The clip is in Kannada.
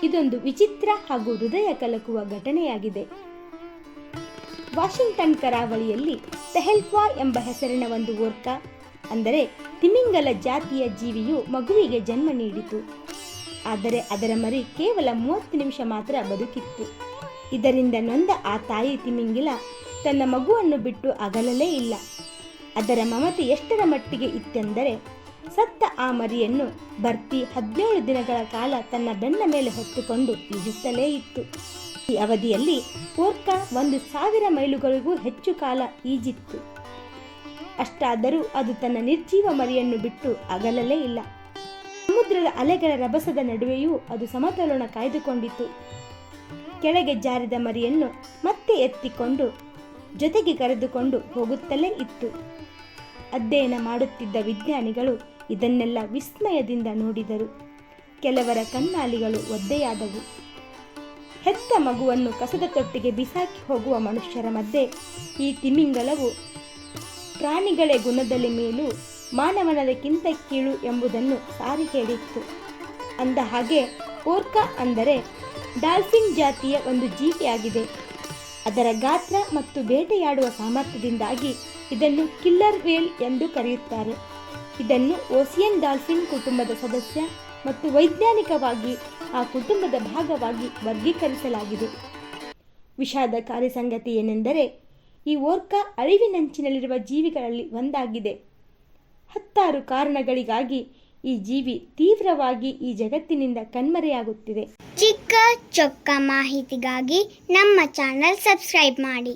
ಇದೊಂದು ವಿಚಿತ್ರ ಹಾಗೂ ಹೃದಯ ಕಲಕುವ ಘಟನೆಯಾಗಿದೆ. ವಾಷಿಂಗ್ಟನ್ ಕರಾವಳಿಯಲ್ಲಿ ತೆಹಲ್ಕ್ವಾ ಎಂಬ ಹೆಸರಿನ ಒಂದು ಓರ್ಕಾ ಅಂದರೆ ತಿಮಿಂಗಲ ಜಾತಿಯ ಜೀವಿಯು ಮಗುವಿಗೆ ಜನ್ಮ ನೀಡಿತು. ಆದರೆ ಅದರ ಮರಿ ಕೇವಲ 30 ನಿಮಿಷ ಮಾತ್ರ ಬದುಕಿತ್ತು. ಇದರಿಂದ ನೊಂದ ಆ ತಾಯಿ ತಿಮಿಂಗಿಲ ತನ್ನ ಮಗುವನ್ನು ಬಿಟ್ಟು ಅಗಲಲೇ ಇಲ್ಲ. ಅದರ ಮಮತೆ ಎಷ್ಟರ ಮಟ್ಟಿಗೆ ಇತ್ತೆಂದರೆ ಸತ್ತ ಆ ಮರಿಯನ್ನು ಬರ್ತಿ 17 ದಿನಗಳ ಕಾಲ ತನ್ನ ಬೆನ್ನ ಮೇಲೆ ಹೊತ್ತುಕೊಂಡು ಈಜುತ್ತಲೇ ಇತ್ತು. ಈ ಅವಧಿಯಲ್ಲಿ ಓರ್ಕಾ 1000 ಮೈಲುಗಳಿಗೂ ಹೆಚ್ಚು ಕಾಲ ಈಜಿತ್ತು. ಅಷ್ಟಾದರೂ ಅದು ತನ್ನ ನಿರ್ಜೀವ ಮರಿಯನ್ನು ಬಿಟ್ಟು ಅಗಲಲೇ ಇಲ್ಲ. ಸಮುದ್ರದ ಅಲೆಗಳ ರಭಸದ ನಡುವೆಯೂ ಅದು ಸಮತೋಲನ ಕಾಯ್ದುಕೊಂಡಿತು. ಕೆಳಗೆ ಜಾರಿದ ಮರಿಯನ್ನು ಮತ್ತೆ ಎತ್ತಿಕೊಂಡು ಜೊತೆಗೆ ಕರೆದುಕೊಂಡು ಹೋಗುತ್ತಲೇ ಇತ್ತು. ಅಧ್ಯಯನ ಮಾಡುತ್ತಿದ್ದ ವಿಜ್ಞಾನಿಗಳು ಇದನ್ನೆಲ್ಲ ವಿಸ್ಮಯದಿಂದ ನೋಡಿದರು. ಕೆಲವರ ಕಣ್ಣಾಲಿಗಳು ಒದ್ದೆಯಾದವು. ಹೆತ್ತ ಮಗುವನ್ನು ಕಸದ ತೊಟ್ಟಿಗೆ ಬಿಸಾಕಿ ಹೋಗುವ ಮನುಷ್ಯರ ಮಧ್ಯೆ ಈ ತಿಮಿಂಗಲವು ಪ್ರಾಣಿಗಳೇ ಗುಣದಲ್ಲಿ ಮೇಲೂ ಮಾನವನದಕ್ಕಿಂತ ಕೀಳು ಎಂಬುದನ್ನು ಸಾರಿ ಹೇಳಿತ್ತು. ಅಂದ ಹಾಗೆ ಓರ್ಕಾ ಅಂದರೆ ಡಾಲ್ಫಿನ್ ಜಾತಿಯ ಒಂದು ಜೀವಿಯಾಗಿದೆ. ಅದರ ಗಾತ್ರ ಮತ್ತು ಬೇಟೆಯಾಡುವ ಸಾಮರ್ಥ್ಯದಿಂದಾಗಿ ಇದನ್ನು ಕಿಲ್ಲರ್ ವೇಲ್ ಎಂದು ಕರೆಯುತ್ತಾರೆ. ಇದನ್ನು ಓಸಿಯನ್ ಡಾಲ್ಫಿನ್ ಕುಟುಂಬದ ಸದಸ್ಯ ಮತ್ತು ವೈಜ್ಞಾನಿಕವಾಗಿ ಆ ಕುಟುಂಬದ ಭಾಗವಾಗಿ ವರ್ಗೀಕರಿಸಲಾಗಿದೆ. ವಿಷಾದಕಾರಿ ಸಂಗತಿ ಏನೆಂದರೆ ಈ ಓರ್ಕಾ ಅಳಿವಿನಂಚಿನಲ್ಲಿರುವ ಜೀವಿಗಳಲ್ಲಿ ಒಂದಾಗಿದೆ. 10 ಕಾರಣಗಳಿಗಾಗಿ ಈ ಜೀವಿ ತೀವ್ರವಾಗಿ ಈ ಜಗತ್ತಿನಿಂದ ಕಣ್ಮರೆಯಾಗುತ್ತಿದೆ. ಚಿಕ್ಕ ಚೊಕ್ಕ ಮಾಹಿತಿಗಾಗಿ ನಮ್ಮ ಚಾನೆಲ್ ಸಬ್ಸ್ಕ್ರೈಬ್ ಮಾಡಿ.